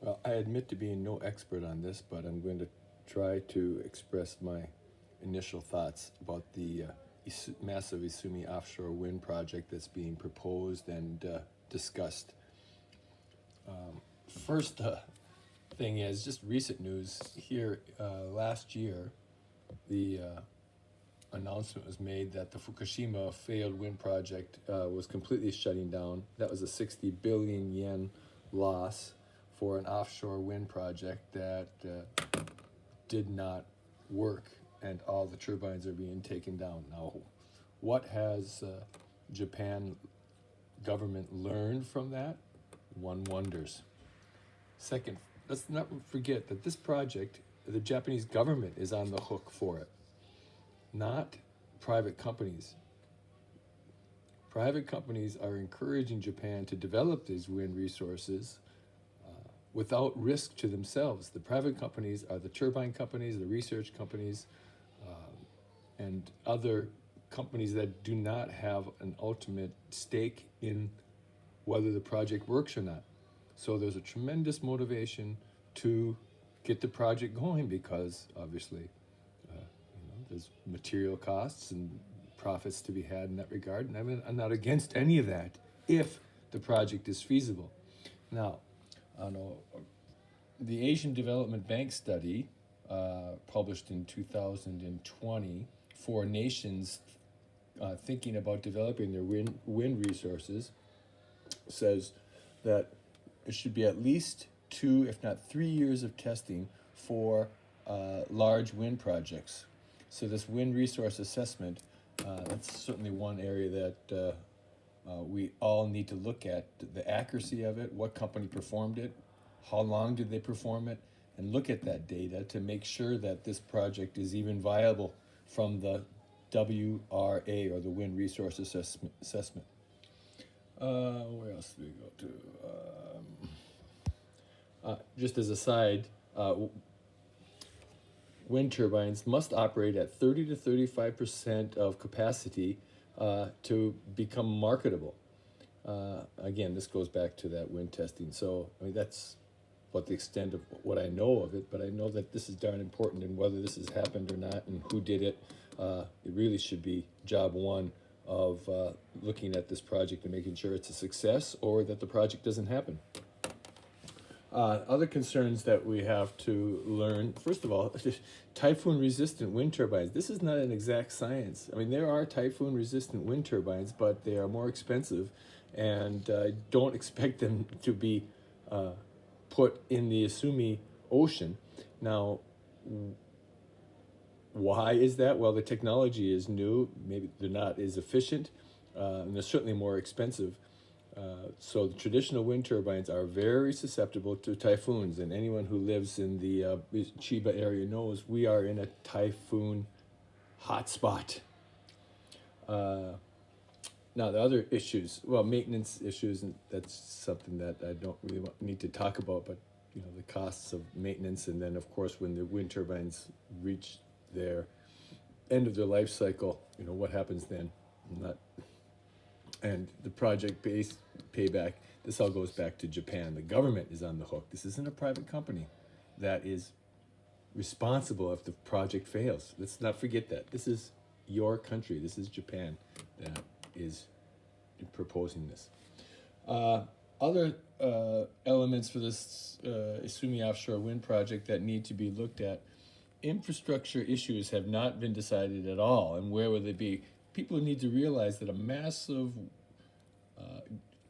Well, I admit to being no expert on this, but I'm going to try to express my initial thoughts about the massive Isumi offshore wind project that's being proposed and discussed. First thing is just recent news here. Last year, the announcement was made that the Fukushima failed wind project was completely shutting down. That was a 60 billion yen loss for an offshore wind project that did not work, and all the turbines are being taken down. Now, what has Japan government learned from that? One wonders. Second, let's not forget that this project, the Japanese government is on the hook for it, not private companies. Private companies are encouraging Japan to develop these wind resources without risk to themselves. The private companies are the turbine companies, the research companies, and other companies that do not have an ultimate stake in whether the project works or not. So there's a tremendous motivation to get the project going because obviously there's material costs and profits to be had in that regard. And I mean, I'm not against any of that if the project is feasible. Now, the Asian Development Bank study published in 2020 for nations thinking about developing their wind resources says that there should be at least 2, if not 3 years of testing for large wind projects. So this wind resource assessment, that's certainly one area that we all need to look at, the accuracy of it, what company performed it, how long did they perform it, and look at that data to make sure that this project is even viable from the WRA, or the Wind Resource Assessment. Where else do we go to? Just as a side, wind turbines must operate at 30 to 35% of capacity to become marketable. Again, this goes back to that wind testing. So, I mean, that's what the extent of what I know of it, but I know that this is darn important, and whether this has happened or not and who did it, it really should be job one of looking at this project and making sure it's a success or that the project doesn't happen. Other concerns that we have to learn, first of all, typhoon-resistant wind turbines. This is not an exact science. I mean, there are typhoon-resistant wind turbines, but they are more expensive, and don't expect them to be put in the Isumi Ocean. Now, why is that? Well, the technology is new. Maybe they're not as efficient, and they're certainly more expensive. So the traditional wind turbines are very susceptible to typhoons, and anyone who lives in the Chiba area knows we are in a typhoon hotspot. Now, the other issues, well, maintenance issues, and that's something that I don't really need to talk about, but the costs of maintenance, and then of course when the wind turbines reach their end of their life cycle, what happens then? And the project-based payback, this all goes back to Japan. The government is on the hook. This isn't a private company that is responsible if the project fails. Let's not forget that. This is your country. This is Japan that is proposing this. Other elements for this Isumi offshore wind project that need to be looked at, infrastructure issues have not been decided at all, and where will they be? People need to realize that a massive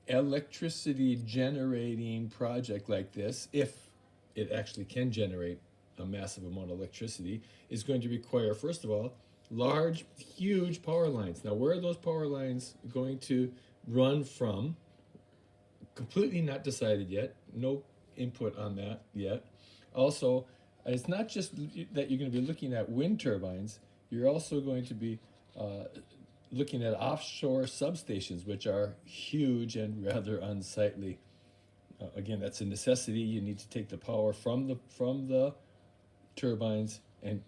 electricity generating project like this, if it actually can generate a massive amount of electricity, is going to require, first of all, large, huge power lines. Now, where are those power lines going to run from? Completely not decided yet. No input on that yet. Also, it's not just that you're going to be looking at wind turbines, you're also going to be looking at offshore substations, which are huge and rather unsightly. Again, that's a necessity. You need to take the power from the turbines and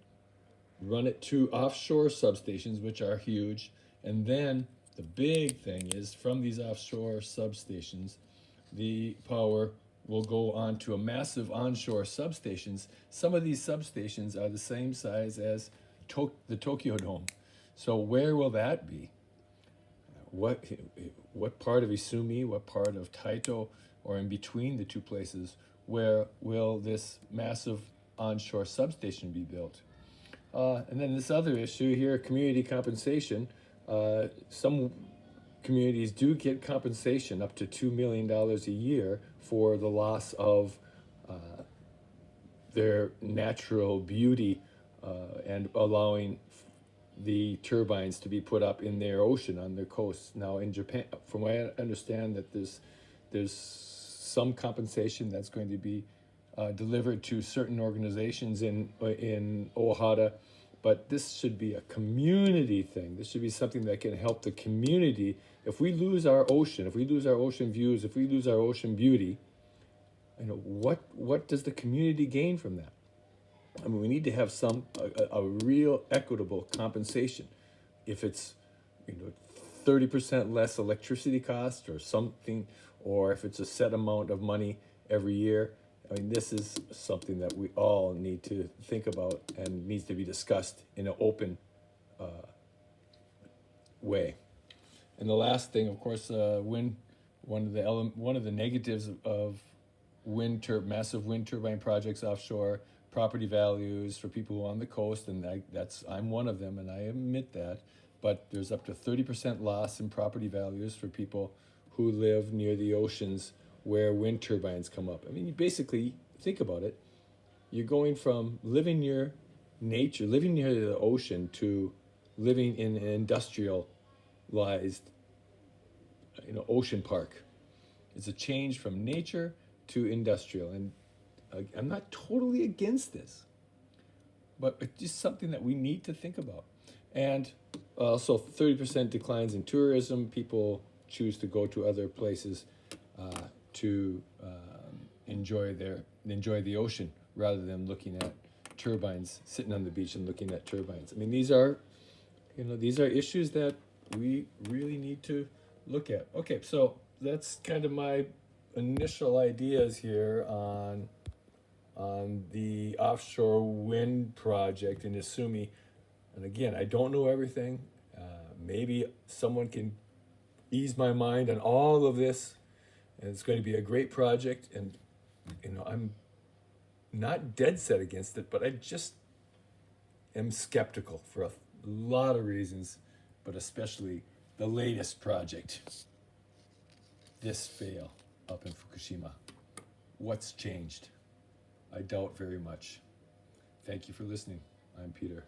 run it to offshore substations, which are huge. And then the big thing is, from these offshore substations, the power will go on to a massive onshore substations. Some of these substations are the same size as the Tokyo Dome. So where will that be? What part of Isumi, what part of Taito, or in between the two places, where will this massive onshore substation be built? And then this other issue here, community compensation. Some communities do get compensation up to $2 million a year for the loss of their natural beauty and allowing the turbines to be put up in their ocean on their coast. Now in Japan, from what I understand, that there's some compensation that's going to be delivered to certain organizations in Ohara, but this should be a community thing. This should be something that can help the community. If we lose our ocean, if we lose our ocean views, if we lose our ocean beauty, what does the community gain from that? I mean, we need to have a real equitable compensation. If it's 30% less electricity cost or something, or if it's a set amount of money every year. I mean, this is something that we all need to think about and needs to be discussed in an open way. And the last thing, of course, one of the negatives of massive wind turbine projects offshore, property values for people on the coast, and I'm one of them, and I admit that. But there's up to 30% loss in property values for people who live near the oceans where wind turbines come up. I mean, you basically, think about it, you're going from living near nature, living near the ocean, to living in an industrialized ocean park. It's a change from nature to industrial. And I'm not totally against this, but it's just something that we need to think about. And also 30% declines in tourism. People choose to go to other places to enjoy the ocean rather than looking at turbines, sitting on the beach and looking at turbines. I mean, these are issues that we really need to look at. Okay, so that's kind of my initial ideas here on the offshore wind project in Isumi. And again, I don't know everything. Maybe someone can ease my mind on all of this, and it's going to be a great project. And I'm not dead set against it, but I just am skeptical for a lot of reasons, but especially the latest project, this fail up in Fukushima. What's changed? I doubt very much. Thank you for listening. I'm Peter.